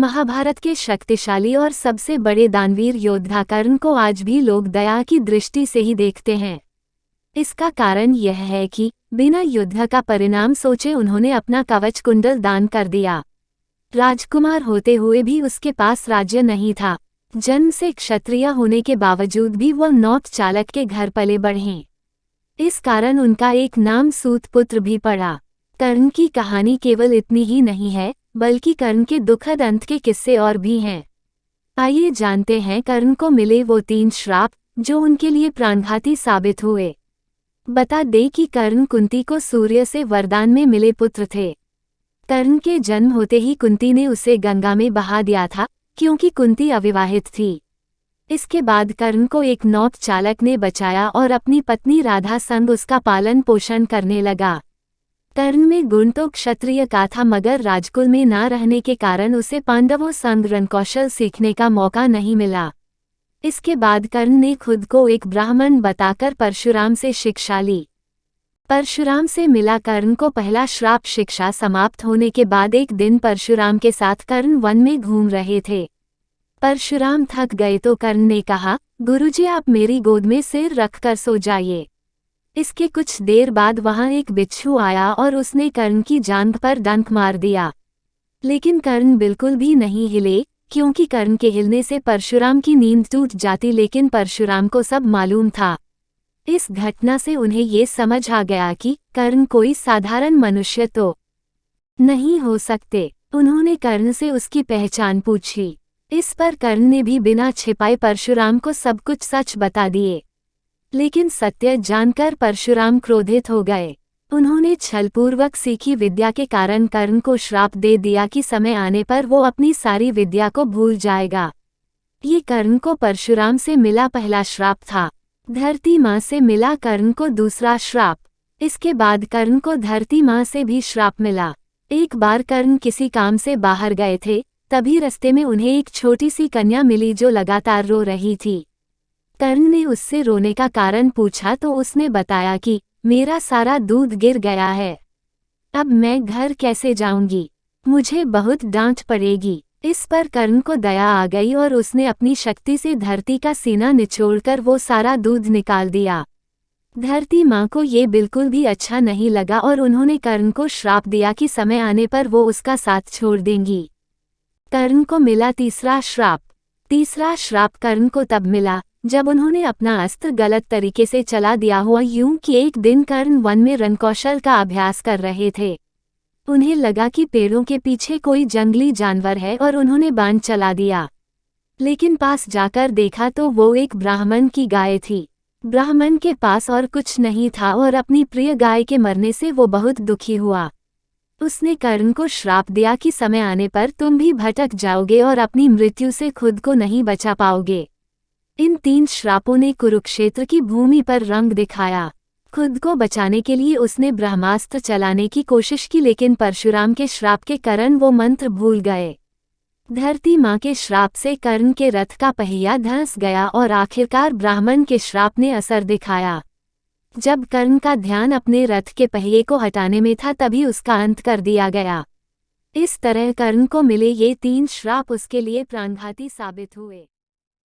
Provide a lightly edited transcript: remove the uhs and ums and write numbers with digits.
महाभारत के शक्तिशाली और सबसे बड़े दानवीर योद्धा कर्ण को आज भी लोग दया की दृष्टि से ही देखते हैं। इसका कारण यह है कि बिना युद्ध का परिणाम सोचे उन्होंने अपना कवच कुंडल दान कर दिया। राजकुमार होते हुए भी उसके पास राज्य नहीं था। जन्म से क्षत्रिय होने के बावजूद भी वह नौत चालक के घर पले बढ़े। इस कारण उनका एक नाम सूतपुत्र भी पड़ा। कर्ण की कहानी केवल इतनी ही नहीं है, बल्कि कर्ण के दुखद अंत के किस्से और भी हैं। आइए जानते हैं कर्ण को मिले वो 3 श्राप जो उनके लिए प्राणघाती साबित हुए। बता दें कि कर्ण कुंती को सूर्य से वरदान में मिले पुत्र थे। कर्ण के जन्म होते ही कुंती ने उसे गंगा में बहा दिया था, क्योंकि कुंती अविवाहित थी। इसके बाद कर्ण को एक नौत चालक ने बचाया और अपनी पत्नी राधा संग उसका पालन पोषण करने लगा। कर्ण में गुण तो क्षत्रिय का था, मगर राजकुल में ना रहने के कारण उसे पांडवों संग रणकौशल सीखने का मौका नहीं मिला। इसके बाद कर्ण ने खुद को एक ब्राह्मण बताकर परशुराम से शिक्षा ली। परशुराम से मिला कर्ण को पहला श्राप। शिक्षा समाप्त होने के बाद एक दिन परशुराम के साथ कर्ण वन में घूम रहे थे। परशुराम थक गए तो कर्ण ने कहा, गुरुजी आप मेरी गोद में सिर रखकर सो जाइए। इसके कुछ देर बाद वहां एक बिच्छू आया और उसने कर्ण की जांघ पर डंक मार दिया। लेकिन कर्ण बिल्कुल भी नहीं हिले, क्योंकि कर्ण के हिलने से परशुराम की नींद टूट जाती। लेकिन परशुराम को सब मालूम था। इस घटना से उन्हें ये समझ आ गया कि कर्ण कोई साधारण मनुष्य तो नहीं हो सकते। उन्होंने कर्ण से उसकी पहचान पूछी। इस पर कर्ण ने भी बिना छिपाए परशुराम को सब कुछ सच बता दिए। लेकिन सत्य जानकर परशुराम क्रोधित हो गए। उन्होंने छलपूर्वक सीखी विद्या के कारण कर्ण को श्राप दे दिया कि समय आने पर वो अपनी सारी विद्या को भूल जाएगा। ये कर्ण को परशुराम से मिला पहला श्राप था। धरती माँ से मिला कर्ण को दूसरा श्राप। इसके बाद कर्ण को धरती माँ से भी श्राप मिला। एक बार कर्ण किसी काम से बाहर गए थे, तभी रास्ते में उन्हें एक छोटी सी कन्या मिली जो लगातार रो रही थी। कर्ण ने उससे रोने का कारण पूछा तो उसने बताया कि मेरा सारा दूध गिर गया है, अब मैं घर कैसे जाऊंगी, मुझे बहुत डांट पड़ेगी। इस पर कर्ण को दया आ गई और उसने अपनी शक्ति से धरती का सीना निचोड़कर वो सारा दूध निकाल दिया। धरती माँ को ये बिल्कुल भी अच्छा नहीं लगा और उन्होंने कर्ण को श्राप दिया कि समय आने पर वो उसका साथ छोड़ देंगी। कर्ण को मिला तीसरा श्राप। तीसरा श्राप कर्ण को तब मिला जब उन्होंने अपना अस्त्र गलत तरीके से चला दिया। हुआ यूं कि एक दिन कर्ण वन में रणकौशल का अभ्यास कर रहे थे। उन्हें लगा कि पेड़ों के पीछे कोई जंगली जानवर है और उन्होंने बाण चला दिया। लेकिन पास जाकर देखा तो वो एक ब्राह्मण की गाय थी। ब्राह्मण के पास और कुछ नहीं था और अपनी प्रिय गाय के मरने से वो बहुत दुखी हुआ। उसने कर्ण को श्राप दिया कि समय आने पर तुम भी भटक जाओगे और अपनी मृत्यु से खुद को नहीं बचा पाओगे। इन 3 श्रापों ने कुरुक्षेत्र की भूमि पर रंग दिखाया। खुद को बचाने के लिए उसने ब्रह्मास्त्र चलाने की कोशिश की, लेकिन परशुराम के श्राप के कारण वो मंत्र भूल गए। धरती माँ के श्राप से कर्ण के रथ का पहिया धंस गया और आखिरकार ब्राह्मण के श्राप ने असर दिखाया। जब कर्ण का ध्यान अपने रथ के पहिए को हटाने में था तभी उसका अंत कर दिया गया। इस तरह कर्ण को मिले ये 3 श्राप उसके लिए प्राणघाती साबित हुए।